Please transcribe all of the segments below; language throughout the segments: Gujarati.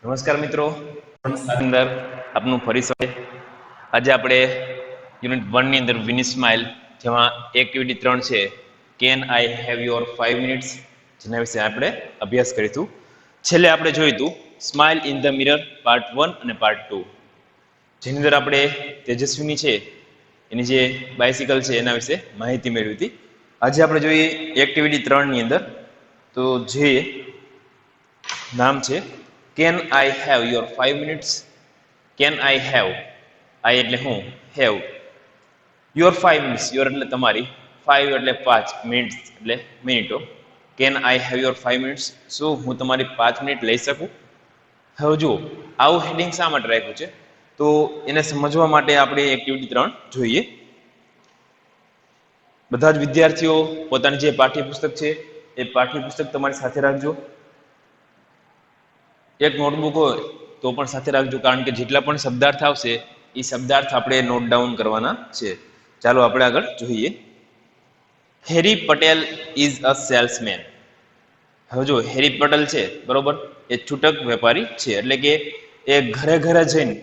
નમસ્કાર મિત્રો, અંદર આપનું ફરી સ્વાગત. આજે આપણે યુનિટ 1 ની અંદર વિની સ્માઇલ, જેમાં એક્ટિવિટી 3 છે, can I have your 5 minutes, જેના વિશે આપણે અભ્યાસ કરીશું. છેલ્લે આપણે જોયું હતું smile in the mirror part 1 અને પાર્ટ 2, જેની અંદર આપણે તેજસ્વીની છે એની જે બાઇસિકલ છે એના વિશે માહિતી મેળવી હતી. આજે આપણે જોઈએ એક્ટિવિટી 3 ની અંદર, તો જે નામ છે can I have your 5 minutes. Can I have, I એટલે હું, હેવ યોર 5 મિનિટ્સ, યોર એટલે તમારી, 5 એટલે 5, મિનિટ્સ એટલે મિનિટો. Can I have your 5 minutes, શું હું તમારી 5 મિનિટ લઈ શકું? હવે જુઓ, આવું હેડિંગ શા માટે રાખ્યું છે, તો એને સમજવા માટે આપણે એક્ટિવિટી 3 જોઈએ. બધા જ વિદ્યાર્થીઓ પોતાની જે પાઠ્યપુસ્તક છે એ પાઠ્યપુસ્તક તમારી સાથે રાખજો. એક નોટબુક હોય તો પણ સાથે રાખજો, કારણ કે જેટલા પણ શબ્દાર્થ આવશે એ શબ્દાર્થ આપણે નોટ ડાઉન કરવાના છે. ચાલો આપણે આગળ જોઈએ. હેરી પટેલ ઇઝ અ સેલ્સમેન. હવે જો હેરી પટેલ છે, બરોબર, એ છૂટક વેપારી છે, એટલે કે એ ઘરે ઘરે જઈને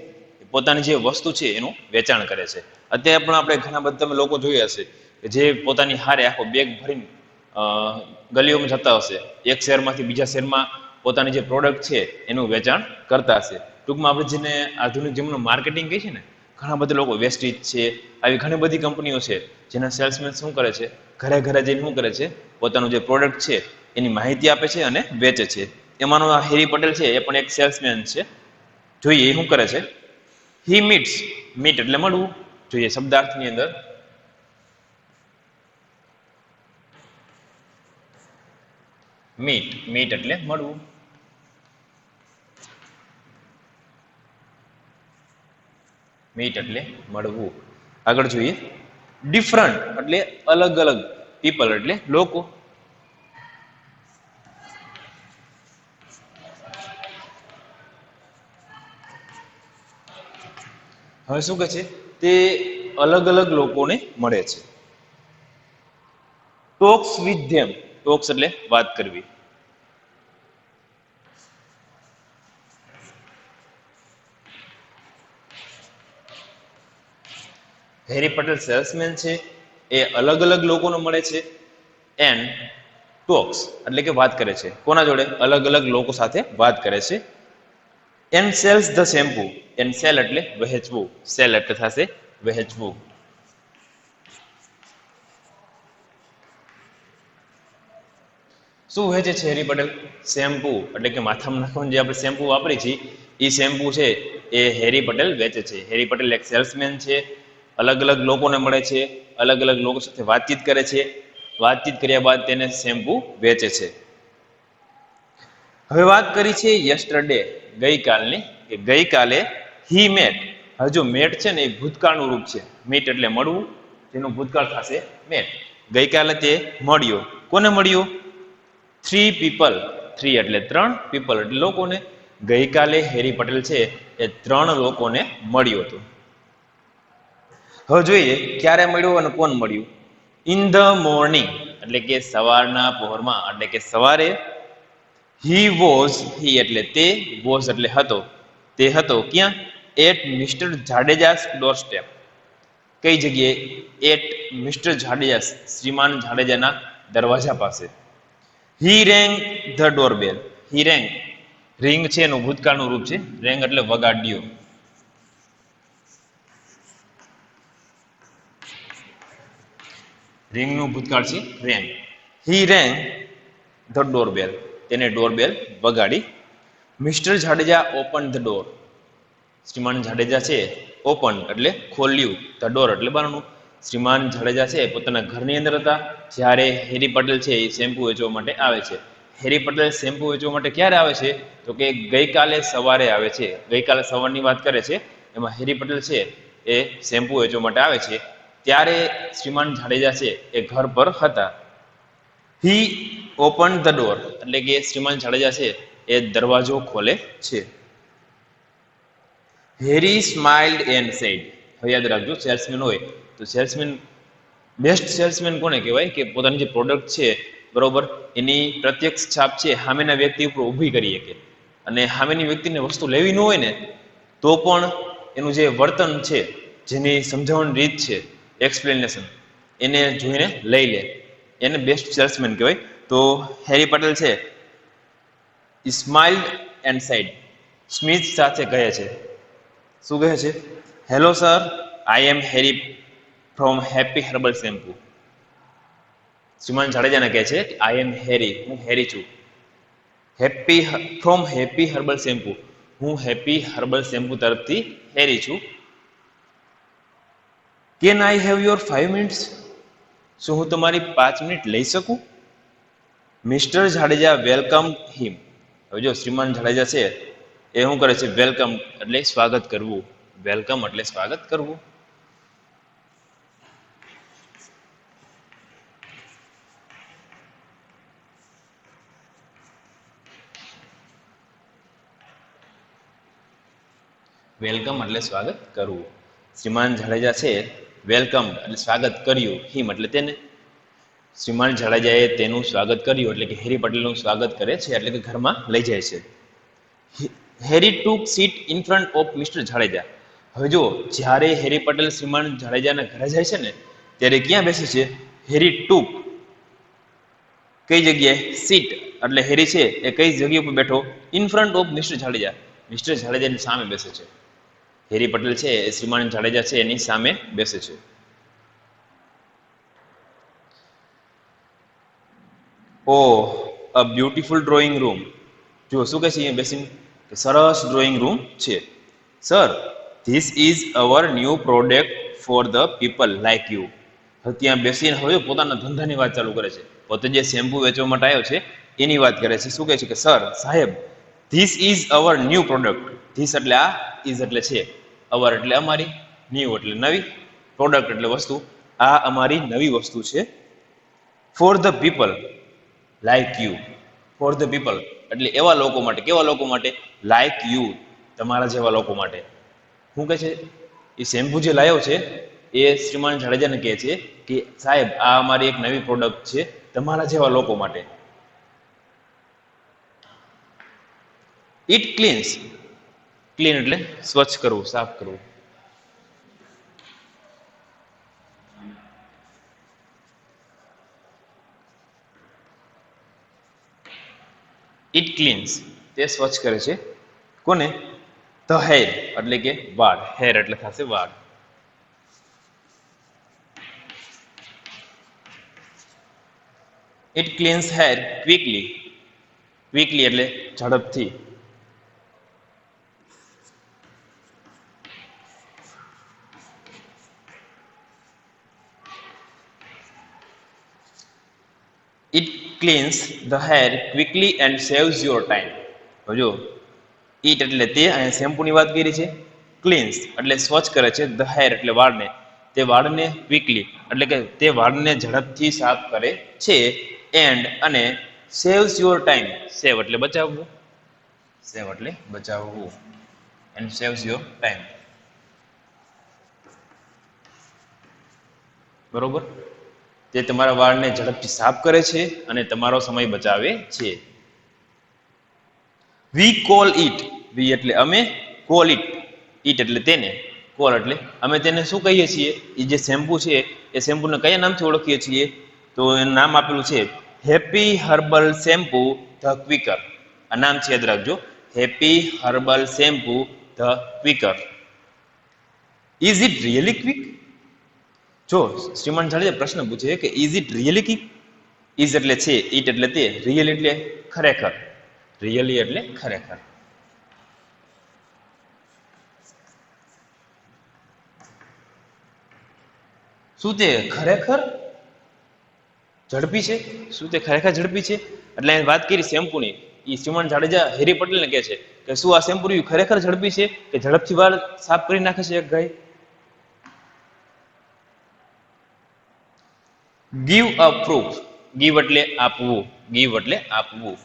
પોતાની જે વસ્તુ છે એનું વેચાણ કરે છે. અત્યારે પણ આપણે ઘણા બધા લોકો જોયા હશે કે જે પોતાની હારે આખો બેગ ભરીને ગલીઓમાં જતા હશે, એક શહેરમાંથી બીજા શહેરમાં પોતાની જે પ્રોડક્ટ છે એનું વેચાણ કરતા હશે. ટૂંકમાં આપણે જેને આધુનિક જેમનું માર્કેટિંગ કહે છે ને, ઘણા બધા લોકો, વેસ્ટીજ છે, આવી ઘણી બધી કંપનીઓ છે જેના સેલ્સમેન શું કરે છે, ઘરે ઘરે જઈને શું કરે છે, પોતાનું જે પ્રોડક્ટ છે એની માહિતી આપે છે અને વેચે છે. એમાંનો આ હેરી પટેલ છે એ પણ એક સેલ્સમેન છે. જોઈએ એ શું કરે છે. હી મીટ્સ, મીટ એટલે મળવું, જોઈએ શબ્દાર્થની અંદર મીટ, મીટ એટલે મળવું. મીટ એટલે મળવું. આગળ જોઈએ, ડિફરન્ટ એટલે અલગ અલગ, પીપલ એટલે લોકો. હવે શું કહે છે, તે અલગ અલગ લોકોને મળે છે. ટોક્સ વિથ ધેમ, ટોક્સ એટલે વાત કરવી. હેરી પટેલ સેલ્સમેન છે, એ અલગ અલગ લોકોને મળે છે. એન્ડ ટોક્સ એટલે કે વાત કરે છે. કોના જોડે? અલગ અલગ લોકો સાથે વાત કરે છે. And cells the shampoo, and cell એટલે વહેંચવું, સેલ એટલે થશે વહેંચવું. શું વહેંચે છે હેરી પટેલ? શેમ્પુ એટલે કે માથામાં નાખવાનું જે આપણે શેમ્પુ વાપરી છીએ એ શેમ્પુ છે એ હેરી પટેલ વેચે છે. હેરી પટેલ એક સેલ્સમેન છે, અલગ અલગ લોકોને મળે છે, અલગ અલગ લોકો સાથે વાતચીત કરે છે, વાતચીત કર્યા બાદ તેને શેમ્પુ વેચે છે. હવે વાત કરી છે યસ્ટરડે, ગઈકાલની, કે ગઈકાલે હી મેટ. હવે જો મેટ છે ને એ ભૂતકાળનું રૂપ છે. મીટ એટલે મળવું, જેનું ભૂતકાળ થશે મેટ. ગઈકાલે તે મળ્યો. કોને મળ્યો? 3 પીપલ, 3 એટલે 3, પીપલ એટલે લોકોને. ગઈકાલે હેરી પટેલ છે એ 3 લોકોને મળ્યો હતો. હવે જોઈએ ક્યારે મળ્યું અને કોણ મળ્યું. ઇન ધ મોર્નિંગ એટલે કે સવારના પહોરમાં, એટલે કે સવારે. હી વોઝ, હી એટલે તે, વોઝ એટલે હતો, તે હતો ક્યાં? At mister Jadeja's doorstep. કઈ જગ્યાએ? એટ મિસ્ટર જાડેજા, શ્રીમાન જાડેજાના દરવાજા પાસે. He rang the doorbell, he rang, ring છે એનું ભૂતકાળનું રૂપ છે, રેંગ એટલે વગાડ્યો. રિંગનું ભૂતકાળ છે rang. He rang the doorbell, તેને ડોરબેલ વગાડી. Mister Jadeja open the door, શ્રીમાન જાડેજા છે ઓપન એટલે ખોલ્યું, ધ ડોર એટલે બારણું. શ્રીમાન જાડેજા છે પોતાના ઘરની અંદર હતા જ્યારે હેરી પટેલ છે એ શેમ્પુ વેચવા માટે આવે છે. હેરી પટેલ શેમ્પુ વેચવા માટે ક્યારે આવે છે? તો કે ગઈકાલે સવારે આવે છે. ગઈકાલે સવારની વાત કરે છે, એમાં હેરી પટેલ છે એ શેમ્પુ વેચવા માટે આવે છે. ત્યારે શ્રીમાન જાડેજા છે એ ઘર પર હતા. હી ઓપન ધ ડોર એટલે કે શ્રીમાન જાડેજા છે એ દરવાજો ખોલે છે. હેરી સ્માઇલ્ડ એન્ડ સેડ. હવે યાદ રાખજો, સેલ્સમેન હોય તો સેલ્સમેન, બેસ્ટ સેલ્સમેન કોને કહેવાય? કે પોતાની જે પ્રોડક્ટ છે, બરોબર, એની પ્રત્યક્ષ છાપ છે સામેના વ્યક્તિ ઉપર ઊભી કરી શકે. અને સામેની વ્યક્તિને વસ્તુ લેવી ન હોય ને તો પણ એનું જે વર્તન છે, જેની સમજાવવાની રીત છે, એક્સપ્લેનેશન, એને જોઈને લઈ લે, એને બેસ્ટ સેલ્સમેન કહેવાય. તો હેરી પટેલ છે સ્માઇલ્ડ એન્ડ સાઇડ, સ્મિત સાથે કહે છે, શું કહે છે? Hello sir, I am Harry from happy herbal shampoo. શ્રીમાન જાડેજાને કહે છે આઈ એમ હેરી, હું હેરી છું, happy from happy herbal shampoo, હું હેપી હર્બલ શેમ્પુ તરફથી હેરી છું. Can I have your 5 minutes, શું હું તમારી 5 મિનિટ લઈ શકું? Mister Jadeja welcome him. હવે જો શ્રીમાન જાડેજા છે એ શું કરે છે? વેલકમ એટલે સ્વાગત કરવું, વેલકમ એટલે સ્વાગત કરવું. વેલકમ એટલે સ્વાગત કરવું. શ્રીમાન જાડેજા છે વેલકમ એટલે સ્વાગત કર્યું, હિમ એટલે તેને. શ્રીમાન જાડેજાએ તેનું સ્વાગત કર્યું એટલે કે હેરી પટેલનું સ્વાગત કરે છે, એટલે કે ઘરમાં લઈ જાય છે. Harry took seat in front of mister Jadeja. હવે જો જ્યારે હેરી પટેલ શ્રીમાન જાડેજાના ઘરે જાય છે ને ત્યારે ક્યાં બેસે છે? હેરી ટુક કઈ જગ્યાએ? સીટ એટલે હેરી છે એ કઈ જગ્યા ઉપર બેઠો? In front of mister Jadeja, mister જાડેજાની સામે બેસે છે. હેરી પટેલ છે એ શ્રીમાન જાડેજા છે એની સામે બેસે છે. ઓ અ બ્યુટીફુલ ડ્રોઈંગ રૂમ. જો શું કહે છે અહીંયા બેસીને? કે સરસ ડ્રોઈંગ રૂમ છે. Sir, this is our new product for the people like you. ત્યાં બેસીને હવે પોતાના ધંધાની વાત ચાલુ કરે છે. પોતે જે શેમ્પુ વેચવા માટે આવ્યો છે એની વાત કરે છે. શું કહે છે? કે સર, સાહેબ, this is our new product. This એટલે આ, ઇઝ એટલે છે, અવર એટલે અમારી, ન્યૂ એટલે નવી, પ્રોડક્ટ એટલે વસ્તુ. આ અમારી નવી વસ્તુ છે. For the people like you. For the people એટલે એવા લોકો માટે. કેવા લોકો માટે? લાઈક યુ, તમારા જેવા લોકો માટે. શું કહે છે? એ શેમ્પુ જે લાવ્યો છે એ શ્રીમાન જાડેજાને કહે છે કે સાહેબ આ અમારી એક નવી પ્રોડક્ટ છે તમારા જેવા લોકો માટે. It cleanse. ક્લીન એટલે સ્વચ્છ કરવું, સાફ કરવું. ઇટ ક્લીન્સ તે સ્વચ્છ કરે છે. કોને? ધ હેર એટલે કે વાળ. હેર એટલે થશે વાળ. It cleanse hair quickly. Quickly એટલે ઝડપથી. It cleanse the hair quickly and saves your time. જો ઇટ એટલે તે, અહીંયા શેમ્પુની વાત કરી છે. ક્લીન્સ એટલે સ્વચ્છ કરે છે. ધ હેર એટલે વાળને, તે વાળને ક્વિકલી એટલે કે તે વાળને ઝડપથી સાફ કરે છે. એન્ડ અને સેવ્સ યોર ટાઈમ. સેવ એટલે બચાવવું, સેવ એટલે બચાવવું, એન્ડ સેવ્સ યોર ટાઈમ. બરોબર? તે તમારા વાળને ઝડપથી સાફ કરે છે અને તમારો સમય બચાવે છે. વી કોલ ઇટ. વી એટલે અમે, કોલ ઇટ, ઇટ એટલે તેને, કોલ એટલે અમે તેને શું કહીએ છીએ? એ જે શેમ્પુ છે એ શેમ્પુને કયા નામથી ઓળખીએ છીએ? તો એનું નામ આપેલું છે happy herbal shampoo the quicker. આ નામ છે, યાદ રાખજો, happy herbal shampoo the quicker. Is it really quick? જો શ્રીમાન જાડેજા પ્રશ્ન પૂછે કે is it really quick. Is એટલે છે, ઇટ એટલે તે, રિયલ એટલે ખરેખર, રિયલી એટલે ખરેખર. શું તે ખરેખર ઝડપી છે? શું તે ખરેખર ઝડપી છે? એટલે વાત કરી શેમ્પુની. એ શ્રીમાન જાડેજા હેરી પટેલને કહે છે કે શું આ શેમ્પુ ખરેખર ઝડપી છે કે ઝડપથી વાળ સાફ કરી નાખે છે એક ગાય? Give a proof. ગીવ એટલે આપવું, ગીવ એટલે આપવું.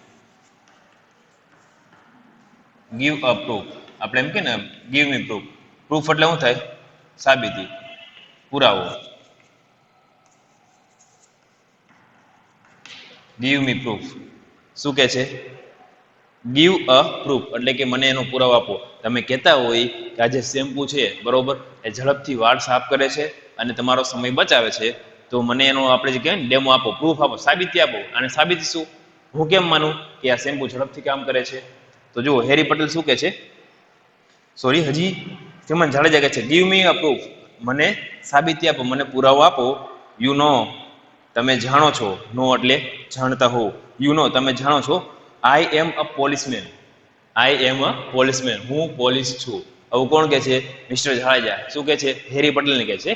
ગીવ અ પ્રૂફ આપણે એમ કે ને ગીવ મી પ્રૂફ. પ્રૂફ એટલે શું થાય? સાબિતી, પુરાવો. Give me proof. શું કે છે? ગીવ અ પ્રૂફ એટલે કે મને એનો પુરાવો આપો. તમે કહેતા હોય કે આ જે શેમ્પુ છે બરોબર એ ઝડપથી વાળ સાફ કરે છે અને તમારો સમય બચાવે છે, તો મને એનો આપણે જે કહેવાય ને ડેમો આપો, પ્રૂફ આપો, સાબિતી આપો. અને સાબિતી શું? હું કેમ માનું કે આ શેમ્પુ ઝડપથી કામ કરે છે? તો જુઓ હેરી પટેલ શું કહે છે, સોરી હજી ચમન જાડેજા કહે છે ગીવ મી અ પ્રૂફ, મને સાબિતી આપો, મને પુરાવો આપો. યુ નો, તમે જાણો છો, નો એટલે જાણતા હો, યુ નો તમે જાણો છો, I am a policeman, I am a policeman, હું પોલીસ છું. આવું કોણ કહે છે? મિસ્ટર જાડેજા. શું કહે છે? હેરી પટેલને કહે છે.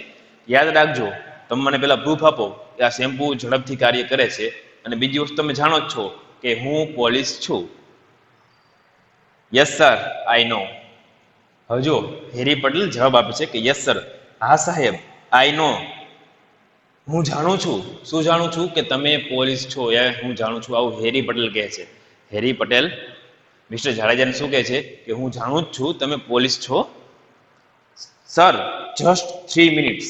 યાદ રાખજો, તમે મને પેલા પ્રૂફ આપો કે આ શેમ્પુ ઝડપથી કાર્ય કરે છે, અને બીજી વસ્તુ તમે જાણો જ છો કે હું પોલીસ છું. યસ સર, આઈ નો. હવે જો હેરી પટેલ જવાબ આપે છે કે યસ સર, હા સાહેબ, આઈ નો, હું જાણું છું. શું જાણું છું? કે તમે પોલીસ છો, એ હું જાણું છું. આવું હેરી પટેલ કહે છે. હેરી પટેલ મિસ્ટર જાડેજાને શું કહે છે કે હું જાણું જ છું તમે પોલીસ છો. Sir, just 3 minutes.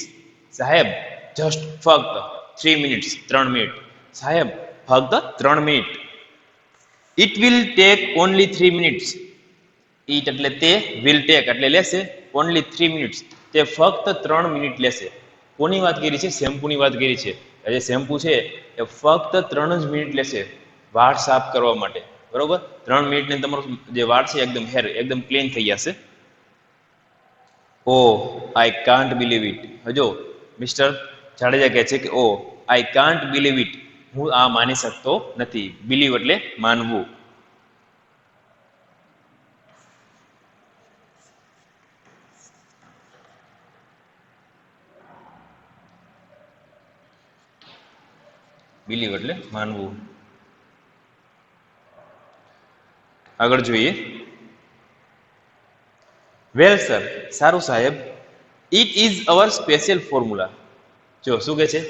સાહેબ, જસ્ટ ફક્ત 3 મિનિટ્સ, 3 મિનિટ. સાહેબ, ફક્ત 3 minute. It will take only 3 minutes. It એટલે તે, વિલ ટેક એટલે લેશે, ઓનલી 3 મિનિટ્સ, તે ફક્ત 3 મિનિટ લેશે. કોની વાત કરી છે? શેમ્પુની વાત કરી છે. જે શેમ્પુ છે એ ફક્ત 3 જ મિનિટ લેશે વાળ સાફ કરવા માટે, બરોબર? 3 મિનિટની તમારું જે વાળ છે એકદમ હેર એકદમ ક્લીન થઈ જશે. Oh I can't believe it. હજો મિસ્ટર જાડેજા કહે છે કે oh I can't believe it, હું આ માની શકતો નથી. બિલીવ એટલે માનવું. બિલીવ એટલે માનવું. આગળ જોઈએ. વેલ સર, સારું સાહેબ, it is our special formula. જો શું કહે છે?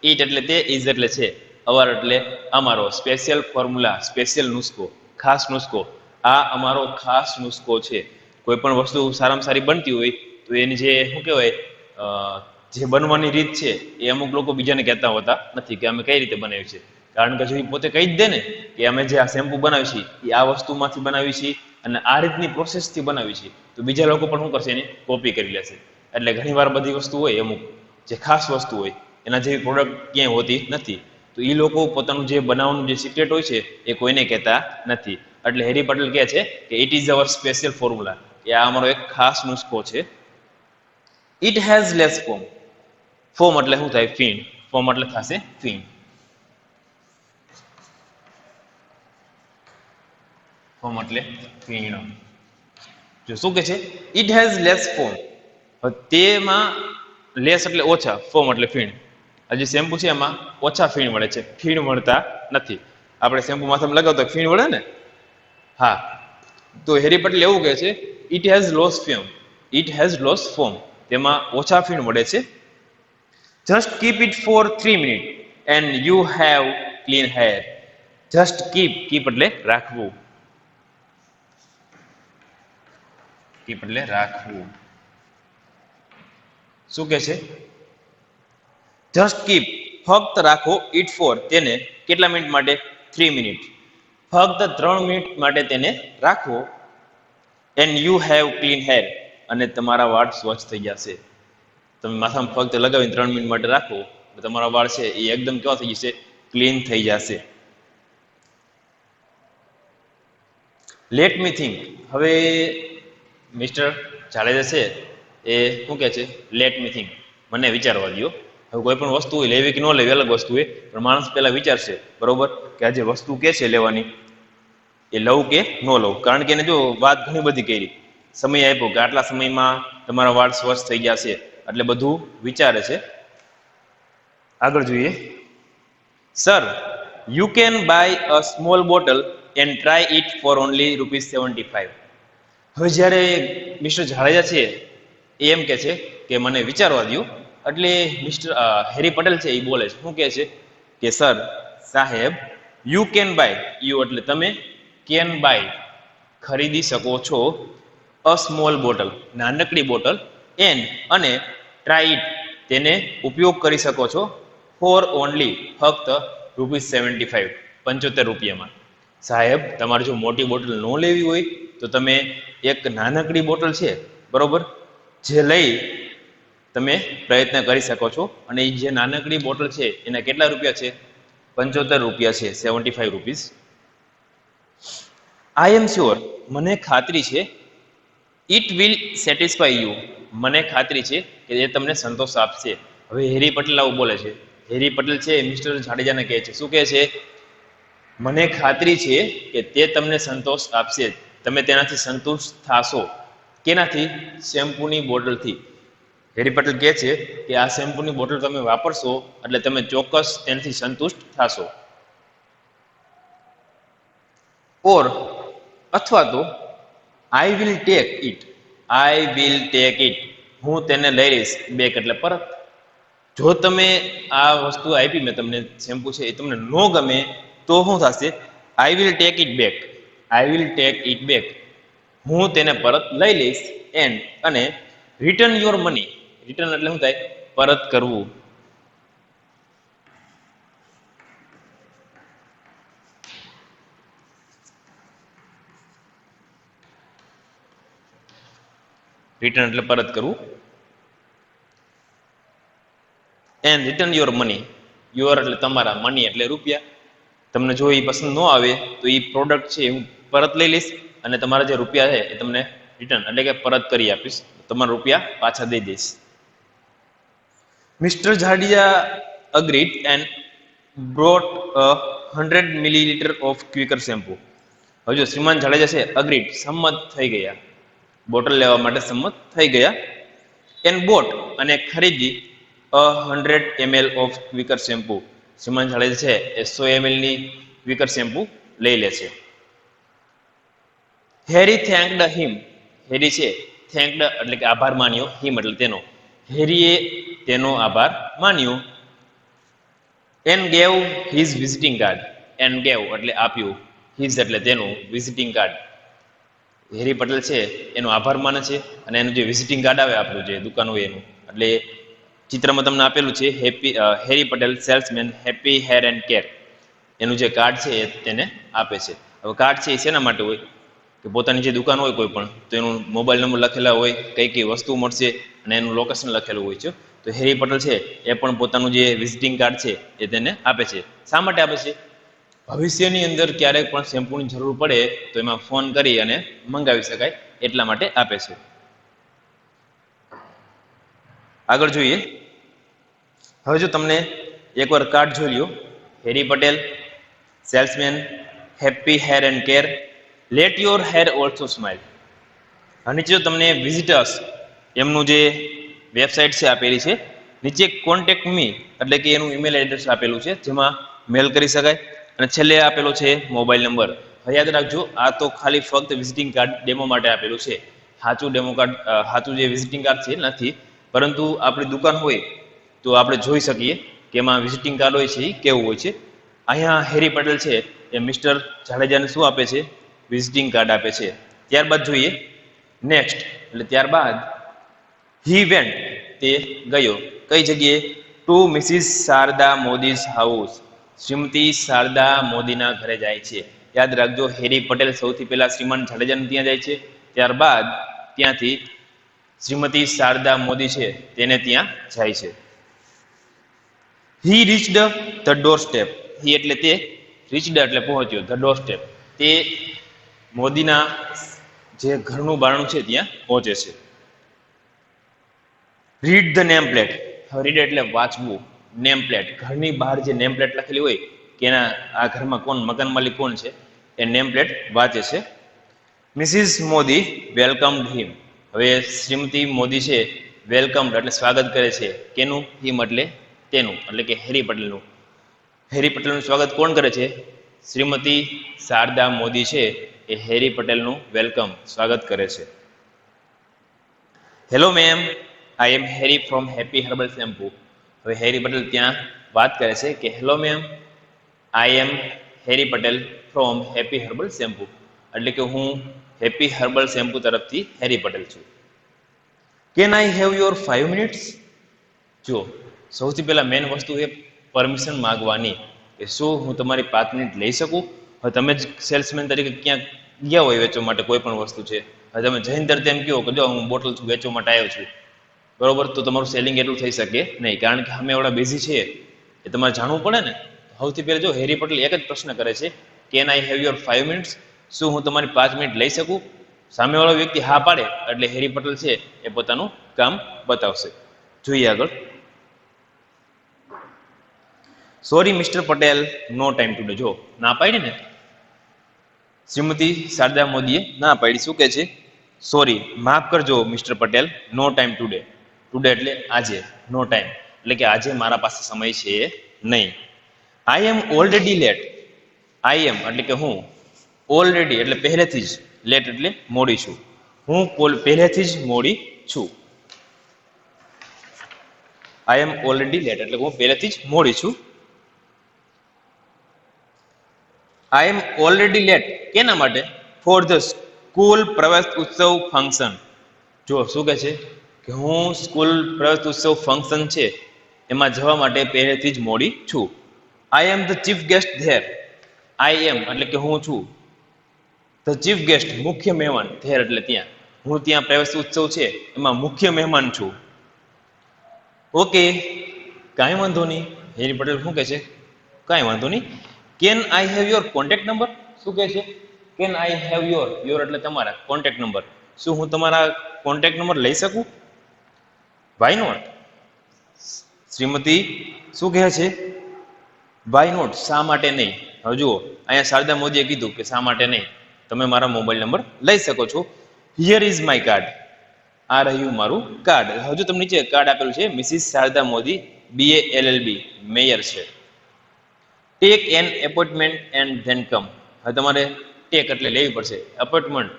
ઇટ એટલે તે, ઇઝ એટલે છે, અવર એટલે અમારો, સ્પેશિયલ ફોર્મ્યુલા, સ્પેશિયલ નુસ્ખો, ખાસ નુસ્ખો. આ અમારો ખાસ નુસ્ખો છે. કોઈ પણ વસ્તુ સારામાં સારી બનતી હોય તો એની જે શું કહેવાય જે બનવાની રીત છે એ અમુક લોકો બીજાને કહેતા હોતા નથી કે અમે કઈ રીતે બનાવી છે. કારણ કે જો એ પોતે કહી જ દે ને કે અમે જે આ શેમ્પુ બનાવી છીએ એ આ વસ્તુમાંથી બનાવી છીએ અને આ રીતની પ્રોસેસથી બનાવી છીએ, તો બીજા લોકો પણ શું કરશે? એની કોપી કરી લેશે. એટલે ઘણીવાર બધી વસ્તુ હોય અમુક જે ખાસ વસ્તુ હોય એના જેવી પ્રોડક્ટ ક્યાંય હોતી નથી, તો એ લોકો પોતાનું જે બનાવવાનું જે સિક્રેટ હોય છે એ કોઈને કહેતા નથી. એટલે હેરી પટેલ કહે છે કે it is our special formula, એ આ અમારો એક ખાસ નુસ્ખો છે. It has less foam. Foam એટલે શું થાય? ફીણ. ફોર્મ એટલે થશે ફીણ. ફોર્મ એટલે ફીણ. જો શું કે છે? It has less foam. તેમાં લેસ એટલે ઓછા, ફોર્મ એટલે ફીણ. હજી શેમ્પુ છે એમાં ઓછા ફીણ મળે છે, ફીણ મળતા નથી. આપણે શેમ્પુ માથામાં લગાવતો ફીણ વળે ને? હા. તો હેરી પટેલ એવું કહે છે it has loss foam. It has loss foam. તેમાં ઓછા ફીણ મળે છે. Just keep it for 3 minute and you have clean hair. Just keep, keep એટલે રાખવું. કીપ એટલે રાખવું. શું કે છે? જસ્ટ કીપ, ફક્ત રાખો, ઇટ ફોર તેને, કેટલા મિનિટ માટે? 3 મિનિટ. ફક્ત 3 મિનિટ માટે તેને રાખો. And you have clean hair, અને તમારા વાળ સ્વચ્છ થઈ જશે. તમે માથામાં ફક્ત લગાવીને 3 મિનિટ માટે રાખો તો તમારા વાળ છે એ એકદમ કેવા થઈ જશે? ક્લીન થઈ જશે. Let me think. હવે મિસ્ટર જાડેજા છે એ શું કહે છે? લેટ મી થિંક, મને વિચારવા દો. હવે કોઈ પણ વસ્તુ હોય લેવી કે ન લેવી અલગ વસ્તુ હોય, પણ માણસ પહેલા વિચારશે, બરોબર, કે આ જે વસ્તુ કે છે લેવાની એ લઉં કે ન લઉં. કારણ કે એને જો વાત ઘણી બધી કરી, સમય આપ્યો કે આટલા સમયમાં તમારા વાળ સ્વચ્છ થઈ જશે, એટલે બધું વિચારે છે. આગળ જોઈએ. Sir, you can by a small bottle and try it four only ₹75. હવે જ્યારે મિસ્ટર જાડેજા છે એ એમ કે છે કે મને વિચારવા દો, એટલે મિસ્ટર હેરી પટેલ છે એ બોલે છે. શું કહે છે? કે સર, સાહેબ, યુ કેન બાય, યુ એટલે તમે, કેન બાય ખરીદી શકો છો, અ સ્મોલ બોટલ નાનકડી બોટલ, એન અને ટ્રાય ઇટ તેને ઉપયોગ કરી શકો છો, ફોર ઓનલી ફક્ત ₹75 ₹75. સાહેબ તમારે જો મોટી બોટલ ન લેવી હોય તો તમે એક નાનકડી બોટલ છે બરોબર, જે લઈ તમે પ્રયત્ન કરી શકો છો. અને એ જે નાનકડી બોટલ છે એના કેટલા રૂપિયા છે? 75 રૂપિયા છે, 75 રૂપીસ. આઈ એમ શ્યોર, મને ખાતરી છે. ઇટ વિલ સેટિસ્ફાય યુ, મને ખાતરી છે કે એ તમને સંતોષ આપશે. હવે હેરી પટેલ આવું બોલે છે. હેરી પટેલ છે મિસ્ટર જાડેજાને કહે છે, શું કહે છે? મને ખાતરી છે કે તે તમને સંતોષ આપશે, તમે તેનાથી સંતુષ્ટ થશો. કેનાથી? શેમ્પૂની બોટલથી. હેરી પટેલ કહે છે કે આ શેમ્પૂની બોટલ તમે વાપરશો એટલે તમે ચોક્કસ તેનાથી સંતુષ્ટ થશો. ઓર અથવા તો I will take it, I will take it, હું તેને લઈ લઈશ બેક એટલે પરત. જો તમે આ વસ્તુ આપી મેં તમને શેમ્પુ છે એ તમને ન ગમે તો શું થશે? I will take it back, I will take it back, હું તેને પરત લઈ લઈશ. એન્ડ અને રિટર્ન યોર મની, રિટર્ન એટલે શું થાય? પરત કરવું. રિટર્ન એટલે પરત કરવું. And return your money, your એટલે તમારા, મની એટલે રૂપિયા. તમને જો એ પસંદ ન આવે તો એ પ્રોડક્ટ છે હું પરત લઈ લઈશ અને તમારા જે રૂપિયા છે એ તમને રિટર્ન એટલે કે પરત કરી આપીશ, તમારા રૂપિયા પાછા દઈ દઈશ. Mister Jadeja agreed and brought 100 millilitre of quicker shampoo. હવે જો શ્રીમાન જાડેજા છે અગ્રીડ, સંમત થઈ ગયા, બોટલ લેવા માટે સંમત થઈ ગયા. એન્ડ બોટ અને ખરીદી 100 ml ઓફ ક્વિકર શેમ્પુ. શ્રીમાન જાડેજા છે એ 100 ml ની ક્વિકર શેમ્પુ લઈ લે છે. હેરી થેન્કડ હિમ, હેરી છે થેન્કડ એટલે કે આભાર માન્યો, હિમ એટલે તેનો, હેરીએ તેનો આભાર માન્યો. And gave his visiting card, and gave એટલે આપ્યું, હિઝ એટલે તેનું, વિઝિટિંગ કાર્ડ. હેરી પટેલ છે એનો આભાર માને છે અને એનું જે વિઝિટિંગ કાર્ડ આવે આપણું જે દુકાન હોય એનું, એટલે ચિત્રમાં તમને આપેલું છે Harry Patel salesman happy hair and care, એનું જે કાર્ડ છે એ તેને આપે છે. હવે કાર્ડ છે એ શેના માટે હોય? કે પોતાની જે દુકાન હોય કોઈ પણ તો એનું મોબાઈલ નંબર લખેલા હોય, કઈ કઈ વસ્તુ મળશે અને એનું લોકેશન લખેલું હોય છે. તો હેરી પટેલ છે એ પણ પોતાનું જે વિઝિટિંગ કાર્ડ છે એ તેને આપે છે. શા માટે આપે છે? ભવિષ્યની અંદર ક્યારેક પણ શેમ્પૂની જરૂર પડે તો એમાં ફોન કરી અને મંગાવી શકાય એટલા માટે આપે છે. આગળ જોઈએ. હવે જો તમને એકવાર કાર્ડ જોઈ લ્યો, Harry Patel salesman happy hair and care, let your hair also smile. નીચે જો તમને વિઝિટર્સ એમનું જે વેબસાઇટ છે આપેલી છે, નીચે કોન્ટેક્ટ મી એટલે કે એનું ઈમેલ એડ્રેસ આપેલું છે જેમાં મેલ કરી શકાય, અને છેલ્લે આપેલો છે મોબાઈલ નંબર. યાદ રાખજો આ તો ખાલી ફક્ત વિઝિટિંગ કાર્ડ ડેમો માટે આપેલું છે, સાચું ડેમો કાર્ડ સાચું જે વિઝિટિંગ કાર્ડ છે નથી, પરંતુ આપણી દુકાન હોય તો આપણે જોઈ શકીએ કે એમાં વિઝિટિંગ કાર્ડ હોય છે એ કેવું હોય છે. અહીંયા હેરી પટેલ છે એ મિસ્ટર જાડેજાને શું આપે છે? વિઝિટિંગ કાર્ડ આપે છે. ત્યારબાદ જોઈએ નેક્સ્ટ એટલે ત્યારબાદ હી વેન્ટ, તે ગયો કઈ જગ્યાએ? To Mrs Sharada Modi's house, શ્રીમતી શારદા મોદીના ઘરે જાય છે. યાદ રાખજો હેરી પટેલ સૌથી પહેલા શ્રીમાન જાડેજાને ત્યાં જાય છે, ત્યારબાદ ત્યાંથી શ્રીમતી શારદા મોદી છે તેને ત્યાં જાય છે. હી રીચડ ધ ડોર સ્ટેપ, હી એટલે તે, રીચડ એટલે પહોંચ્યો, ધ ડોર સ્ટેપ તે મોદીના જે ઘરનું બારણું છે ત્યાં પહોંચે છે. Read the name plate, read એટલે વાંચવું, નેમ પ્લેટ ઘરની બહાર જે નેમ પ્લેટ લખેલી હોય કે એના આ ઘરમાં કોણ મકાન માલિક કોણ છે એ નેમ પ્લેટ વાંચે છે. મિસિસ મોદી વેલકમ્ડ હિમ, હવે શ્રીમતી મોદી છે વેલકમ્ડ એટલે સ્વાગત કરે છે, કેનું? હિમ એટલે તેનું, એટલે કે હેરી પટેલનું. હેરી પટેલનું સ્વાગત કોણ કરે છે? શ્રીમતી શારદા મોદી છે એ હેરી પટેલનું વેલકમ સ્વાગત કરે છે. Hello ma'am, I am Harry from happy herbal shampoo. હવે હેરી પટેલ ત્યાં વાત કરે છે કે hello ma'am, I am Harry Patel from happy herbal shampoo, એટલે કે હું હેપી હર્બલ શેમ્પુ તરફથી હેરી પટેલ છું. Can I have your 5 minutes? જો સૌથી પહેલા મેન વસ્તુ એ પરમિશન માગવાની કે શું હું તમારી 5 મિનિટ લઈ શકું? હવે તમે જ સેલ્સમેન તરીકે ક્યાંક ગયા હોય વેચવા માટે કોઈ પણ વસ્તુ છે, હવે તમે જઈને તરત એમ કહો કે જો હું બોટલ વેચવા માટે આવ્યો છું, બરોબર, તો તમારું સેલિંગ એટલું થઈ શકે નહીં, કારણ કે અમે એવડા બિઝી છીએ, એ તમારે જાણવું પડે ને. સૌથી પહેલાં જો હેરી પટેલ એક જ પ્રશ્ન કરે છે, can I have your 5 minutes, શું હું તમારી 5 મિનિટ લઈ શકું? સામેવાળો વ્યક્તિ હા પાડે એટલે હેરી પટેલ છે એ પોતાનું કામ બતાવશે. જોઈએ આગળ. સોરી મિસ્ટર પટેલ, નો ટાઈમ ટુડે. જો ના પાડી ને શ્રીમતી શારદા મોદીએ ના પાડી. શું કે છે? સોરી, માફ કરજો મિસ્ટર પટેલ, નો ટાઈમ ટુડે. ટુડે એટલે આજે, નો ટાઈમ એટલે કે આજે મારા પાસે સમય છે નહીં. આઈ એમ ઓલરેડી લેટ. આઈ એમ એટલે કે હું, ઓલરેડી એટલે પહેલેથી જ, લેટ એટલે મોડી છું. હું પહેલેથી જ મોડી છું. આઈ એમ ઓલરેડી લેટ એટલે હું પહેલેથી જ મોડી છું. આઈ એમ ઓલરેડી લેટ કેના માટે? ફોર ધ સ્કૂલ પ્રવેશ ઉત્સવ ફંક્શન. જો શું કહે છે કે હું સ્કૂલ પ્રવેશ ઉત્સવ ફંક્શન છે એમાં જવા માટે પહેલેથી જ મોડી છું. I am the chief guest there. I am એટલે કે હું છું. ધ ચીફ ગેસ્ટ મુખ્ય મહેમાન, ધેર એટલે ત્યાં. હું ત્યાં પ્રવેશ ઉત્સવ છે એમાં મુખ્ય મહેમાન છું. ઓકે, કાંઈ વાંધો નહીં. હેરી પટેલ શું કહે છે? કાંઈ વાંધો નહીં. Can I have your contact number. શું કહે છે? Can I have your, your એટલે તમારા, કોન્ટેક્ટ નંબર. શું હું તમારા કોન્ટેક્ટ નંબર લઈ શકું? Why not. શ્રીમતી શું કહે છે? વાય નોટ, શા માટે નહીં? હવે જુઓ, અહીંયા શારદા મોદીએ કીધું કે શા માટે નહીં, તમે મારા મોબાઈલ નંબર લઈ શકો છો. Here is my card. આ રહ્યું મારું કાર્ડ. હજુ તમને નીચે કાર્ડ આપેલું છે, Mrs Sharda Modi, BA LLB, mayor છે. Take an appointment and then come. હવે તમારે ટેક એટલે લેવી પડશે, એપોઇન્ટમેન્ટ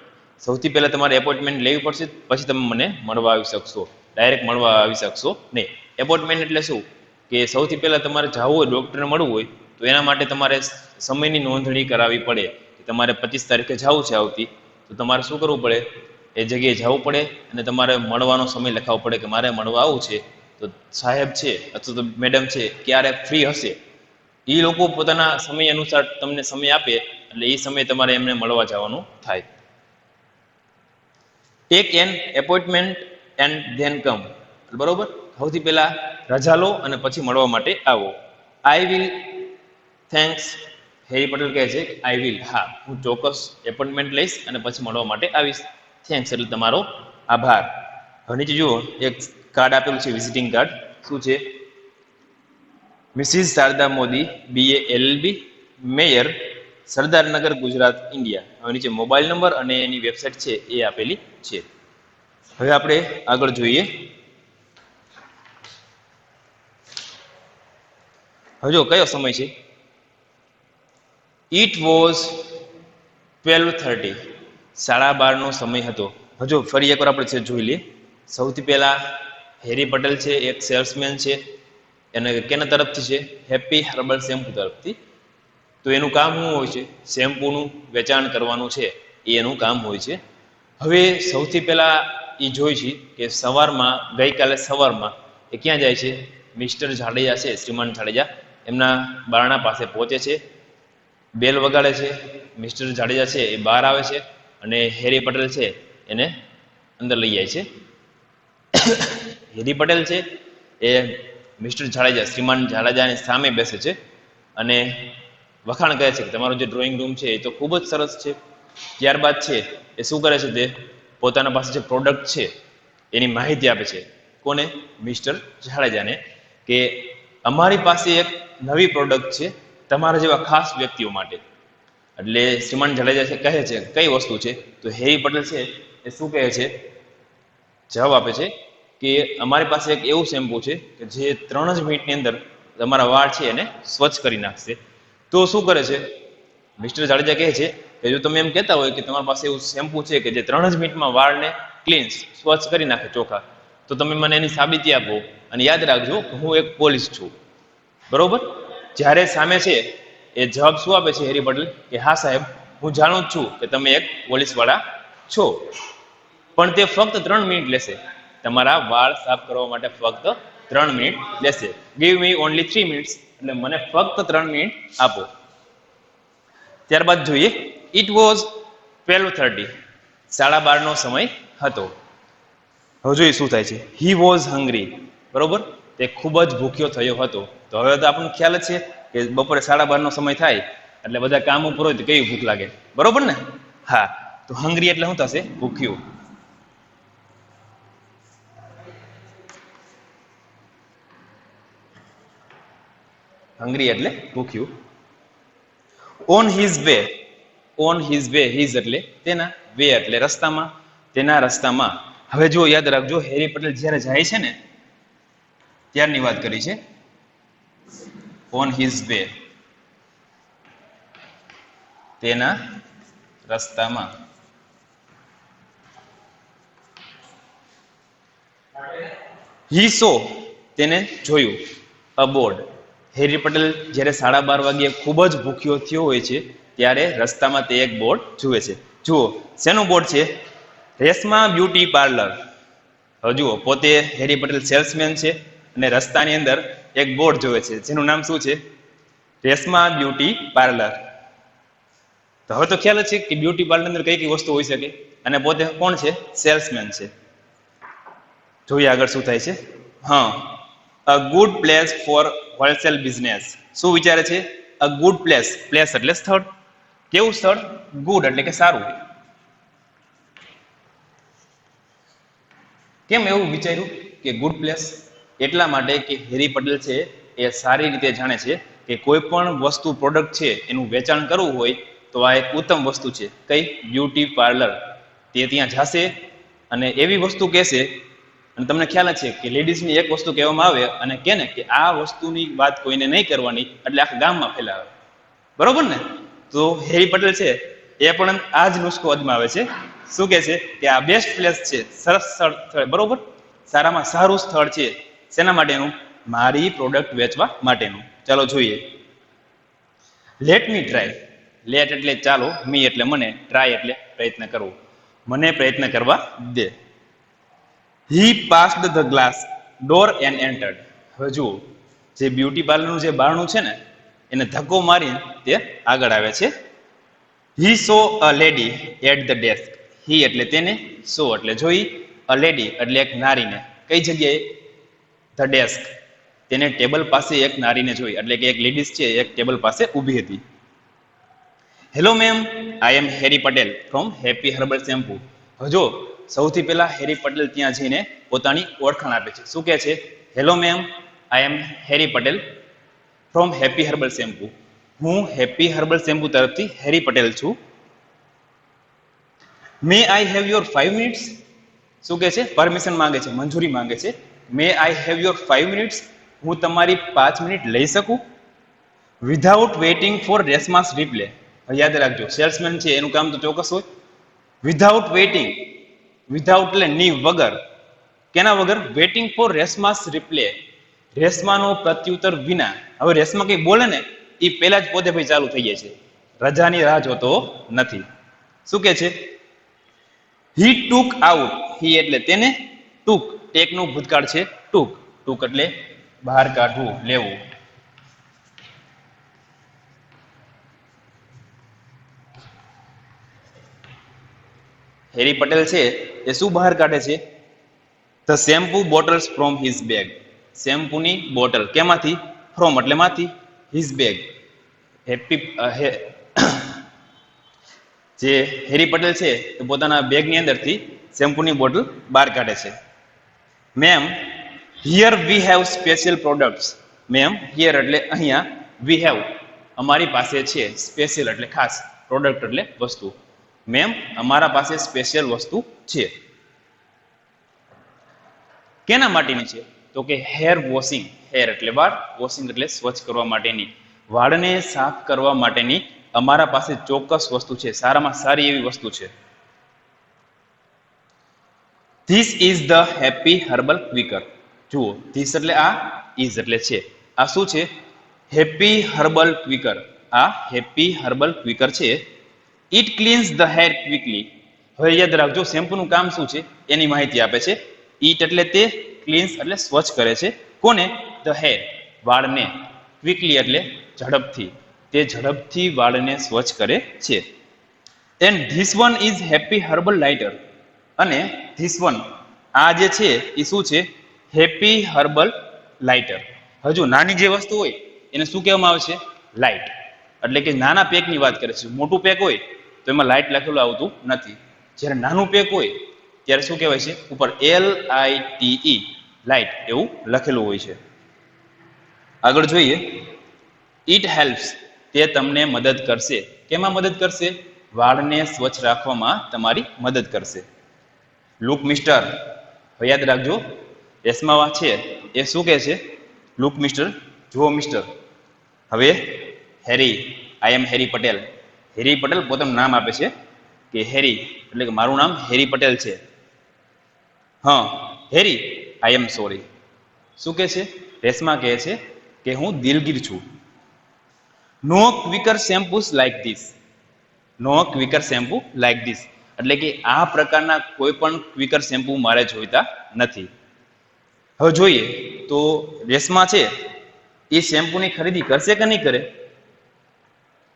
સૌથી પહેલાં તમારે એપોઇન્ટમેન્ટ લેવી પડશે, પછી તમે મને મળવા આવી શકશો. ડાયરેક્ટ મળવા આવી શકશો નહીં. એપોઇન્ટમેન્ટ એટલે શું કે સૌથી પહેલાં તમારે જવું હોય, ડૉક્ટરને મળવું હોય, તો એના માટે તમારે સમયની નોંધણી કરાવવી પડે. તમારે 25 તારીખે જવું છે આવતી, તો તમારે શું કરવું પડે? એ જગ્યાએ જવું પડે અને તમારે મળવાનો સમય લખાવવો પડે કે મારે મળવા આવવું છે, તો સાહેબ છે અથવા તો મેડમ છે ક્યારે ફ્રી હશે, એ લોકો પોતાના સમય અનુસાર તમને સમય આપે, એટલે એ સમયે તમારે એમને મળવા જવાનું થાય. Take an appointment and then come. બરોબર, સૌથી પહેલા રજા લો અને પછી મળવા માટે આવો. I will thanks. Harry Patel કહે છે આઈ વિલ, હા હું ચોક્કસ એપોઇન્ટમેન્ટ લઈશ અને પછી મળવા માટે આવીશ. થેન્ક્સ એટલે તમારો આભાર. હવે નીચે જુઓ, એક કાર્ડ આપેલું છે, વિઝિટિંગ કાર્ડ. શું છે? Mrs Sharda Modi, BA LLB, mayor, Sardarnagar, Gujarat, India. હવે નીચે મોબાઈલ નંબર અને એની વેબસાઇટ છે એ આપેલી છે. હવે આપણે આગળ જોઈએ. હવે જો કયો સમય છે? It was 12:30. 12:30 સમય હતો. હજુ ફરી એકવાર આપણે છે જોઈ લઈએ. સૌથી પહેલા હેરી પટેલ છે, એક સેલ્સમેન છે, એને કેના તરફથી છે? હેપી હર્બલ શેમ્પુ તરફથી. તો એનું કામ શું હોય છે? શેમ્પૂનું વેચાણ કરવાનું છે, એ એનું કામ હોય છે. હવે સૌથી પહેલાં એ જોઈ છે કે સવારમાં, ગઈકાલે સવારમાં એ ક્યાં જાય છે? મિસ્ટર જાડેજા છે, શ્રીમાન જાડેજા, એમના બારણા પાસે પહોંચે છે. બેલ વગાડે છે. મિસ્ટર જાડેજા છે એ બહાર આવે છે અને હેરી પટેલ છે એને અંદર લઈ જાય છે. હેરી પટેલ છે એ મિસ્ટર જાડેજા, શ્રીમાન જાડેજાની સામે બેસે છે અને વખાણ કરે છે કે તમારો જે ડ્રોઈંગ રૂમ છે એ તો ખૂબ જ સરસ છે. ત્યારબાદ છે એ શું કરે છે? તે પોતાના પાસે જે પ્રોડક્ટ છે એની માહિતી આપે છે. કોને? મિસ્ટર જાડેજાને, કે અમારી પાસે એક નવી પ્રોડક્ટ છે તમારા જેવા ખાસ વ્યક્તિઓ માટે. એટલે શ્રીમાન જાડેજા છે કહે છે કઈ વસ્તુ છે? તો હેરી પટેલ છે એ શું કહે છે? જવાબ આપે છે કે અમારી પાસે એક એવું શેમ્પુ છે કે જે 3 જ મિનિટની અંદર તમારા વાળ છે એને સ્વચ્છ કરી નાખશે. તો શું કરે છે? મિસ્ટર જાડેજા કહે છે કે જો તમે એમ કહેતા હોય કે તમારી પાસે એવું શેમ્પુ છે કે જે 3 જ મિનિટમાં વાળને ક્લીન્સ, સ્વચ્છ કરી નાખે, ચોખ્ખા, તો તમે મને એની સાબિતી આપો અને યાદ રાખજો કે હું એક પોલીસ છું. બરોબર? જ્યારે સામે છે એ જવાબ શું આપે છે હેરી પટેલ? કે હા સાહેબ, હું જાણું જ છું કે તમે એક પોલીસવાળા છો, પણ તે ફક્ત 3 મિનિટ લેશે. તમારા વાળ સાફ કરવા માટે ફક્ત 3 મિનિટ લેશે. Give me only 3 minutes. એટલે મને ફક્ત 3 મિનિટ આપો. ત્યારબાદ જોઈએ ઇટ વોઝ 12:30, 12:30 નો સમય હતો. હવે જોઈએ શું થાય છે. હી વોઝ હંગ્રી, બરોબર, તે ખૂબ જ ભૂખ્યો થયો હતો. તો હવે તો આપણને ખ્યાલ જ છે કે બપોરે 12:30 નો સમય થાય એટલે બધા કામ ઉપર હોય તો કેવી ભૂખ લાગે, બરોબર ને. હા, તો હંગ્રી એટલે શું થશે? ભૂખ્યું. હંગ્રી એટલે ભૂખ્યું. On his way, on his way, his એટલે તેના, વે એટલે રસ્તામાં, તેના રસ્તામાં. હવે જો યાદ રાખજો, હેરી પટેલ જ્યારે જાય છે ને ત્યારની વાત કરી છે. ઓન હિઝ વે, તેના રસ્તામાં. હી સો, તેને જોયું. અ બોર્ડ, હેરી પટેલ જ્યારે 12:30 વાગ્યે ખૂબ જ ભૂખ્યો થયો હોય છે ત્યારે રસ્તામાં તે એક બોર્ડ જુએ છે. જુઓ, શેનું બોર્ડ છે? Reshma beauty parlour. હવે જુઓ, પોતે હેરી પટેલ સેલ્સમેન છે અને રસ્તાની અંદર એક બોર્ડ જોવે છે જેનું નામ શું છે? Reshma beauty parlour. તો હવે તો ખ્યાલ જ છે કે બ્યુટી પાર્લર અંદર કઈ કઈ વસ્તુ હોઈ શકે, અને પોતે કોણ છે? સેલ્સમેન છે. જોઈએ આગળ શું થાય છે. હા, a good place four wholesale business. શું વિચારે છે? અ ગુડ પ્લેસ, પ્લેસ એટલે સ્થળ. કેવું સ્થળ? ગુડ એટલે કે સારું. કેમ એવું વિચાર્યું કે ગુડ પ્લેસ? એટલા માટે કે હેરી પટેલ છે એ સારી રીતે જાણે છે કે કોઈ પણ વસ્તુ, પ્રોડક્ટ છે એનું વેચાણ કરવું હોય તો આ એક ઉત્તમ વસ્તુ છે. કઈ? Beauty parlour. તે ત્યાં જશે અને એવી વસ્તુ કહેશે, અને તમને ખ્યાલ જ છે કે લેડીઝની એક વસ્તુ કહેવામાં આવે અને કે ને કે આ વસ્તુની વાત કોઈને નહીં કરવાની એટલે આખા ગામમાં ફેલાવે, બરોબર ને. તો હેરી પટેલ છે એ પણ આ જ નુસ્ખો અજમાવે છે. શું કહે છે કે આ બેસ્ટ પ્લેસ છે, સરસ સ્થળ, બરોબર, સારામાં સારું સ્થળ છે. શેના માટેનું? મારી પ્રોડક્ટ વેચવા માટેનું. ચાલો જોઈએ. Let me try. લેટ એટલે ચાલો, મી એટલે મને, ટ્રાય એટલે પ્રયત્ન કરવો. મને પ્રયત્ન કરવા દે. He passed the glass door and entered. હવે જુઓ, જે બ્યુટી પાર્લરનું જે બારણું છે ને એને ધક્કો મારીને તે આગળ આવે છે. He saw a lady at the desk. He એટલે તેને, સો એટલે જોઈ, અ લેડી એટલે એક નારીને. કઈ જગ્યાએ? The desk. તેને ટેબલ પાસે એક નારીને જોઈ, એટલે કે એક લેડીઝ છે એક ટેબલ પાસે ઊભી હતી. Hello ma'am, I am Harry Patel from happy herbal shampoo. હવે જો, સૌથી પહેલા હેરી પટેલ ત્યાં જઈને પોતાની ઓળખાણ આપે છે. શું કહે છે? Hello ma'am, I am Harry Patel from happy herbal shampoo. હું હેપી હર્બલ શેમ્પુ તરફથી હેરી પટેલ છું. May I have your 5 minutes. શું કહે છે? પરમિશન માંગે છે, મંજૂરી માંગે છે. May I have your 5 minutes. હું તમારી 5 મિનિટ લઈ શકું? Without waiting for Reshma's reply. યાદ રાખજો, સેલ્સમેન છે એનું કામ તો ચોક્કસ હોય. વિધાઉટ વેઇટિંગ, વિધાઉટ એટલે ની, વગર. કેના વગર? Waiting for Reshma's reply. રેશમાનો પ્રત્યુત્તર વિના. હવે રેશમા કઈ બોલે ને એ પહેલા જ પોતે ભાઈ ચાલુ થઈ જાય છે, રજાની રાહ જોતો નથી. શું કે છે? હી ટુક આઉટ. હી એટલે તેને, ટુક ટેકનું ભૂતકાળ છે ટુક. ટુક એટલે બહાર કાઢવું, લેવું. હેરી પટેલ છે એ શું બહાર કાઢે છે? The shampoo bottles from his bag. શેમ્પુની બોટલ કેમાંથી? ફ્રોમ એટલે માંથી, હિઝ બેગ. હેપી જે હેરી પટેલ છે એ પોતાના બેગની અંદરથી શેમ્પુની બોટલ બહાર કાઢે છે. Ma'am, here we have special products. Ma'am, here એટલે અહીંયા, વી હેવ અમારી પાસે છે, સ્પેશિયલ એટલે ખાસ, પ્રોડક્ટ એટલે વસ્તુ. મેમ, અમારા પાસે સ્પેશિયલ વસ્તુ છે. કેના માટેની છે? તો કે હેર વોશિંગ. હેર એટલે વાળ, વોશિંગ એટલે સ્વચ્છ કરવા માટેની, વાળને સાફ કરવા માટેની અમારા પાસે ચોક્કસ વસ્તુ છે, સારામાં સારી એવી વસ્તુ છે. This is the happy herbal quicker. જુઓ, ધીસ એટલે આ, ઇઝ એટલે છે. આ શું છે? Happy herbal quicker. આ હેપી હર્બલ ક્વિકર છે. It cleanse the hair quickly. હવે યાદ રાખજો, શેમ્પૂનું કામ શું છે એની માહિતી આપે છે. ઇટ એટલે તે, ક્લીન્સ એટલે સ્વચ્છ કરે છે. કોને? ધ હેર, વાળને. ક્વિકલી એટલે ઝડપથી. તે ઝડપથી વાળને સ્વચ્છ કરે છે. And this one is happy herbal lighter. અને ધીસ વન, આ જે છે એ શું છે? Happy herbal lighter. હજુ નાની જે વસ્તુ હોય એને શું કહેવામાં આવે છે? લાઇટ. એટલે કે નાના પેકની વાત કરે છે. મોટું પેક હોય તો એમાં લાઇટ લખેલું આવતું નથી. જ્યારે નાનું પેક હોય ત્યારે શું કહેવાય છે? ઉપર LITE, લાઇટ એવું લખેલું હોય છે. આગળ જોઈએ. ઇટ હેલ્પ્સ, તે તમને મદદ કરશે. કેમાં મદદ કરશે? વાળને સ્વચ્છ રાખવામાં તમારી મદદ કરશે. લુક મિસ્ટર, યાદ રાખજો, રેશમા છે એ શું કહે છે? લુક મિસ્ટર, જુઓ મિસ્ટર. હવે હેરી, આઈ એમ હેરી પટેલ. હેરી પટેલ પોતાનું નામ આપે છે કે હેરી, એટલે કે મારું નામ હેરી પટેલ છે. હા હેરી, આઈ એમ સોરી. શું કહે છે? રેશમા કહે છે કે હું દિલગીર છું. No quicker shampoos like this. No quicker shampoo like this, એટલે કે આ પ્રકારના કોઈ પણ ક્વિકર શેમ્પુ મારે જોઈતા નથી. હવે જોઈએ તો રેશમા છે એ શેમ્પૂની ખરીદી કરશે કે નહીં કરે?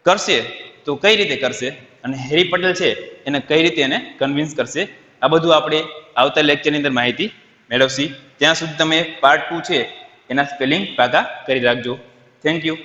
કરશે તો કઈ રીતે કરશે? અને હેરી પટેલ છે એને કઈ રીતે એને કન્વિન્સ કરશે? આ બધું આપણે આવતા લેક્ચરની અંદર માહિતી મેળવશી. ત્યાં સુધી તમે પાર્ટ 2 છે એના સ્પેલિંગ પાકા કરી રાખજો. Thank you.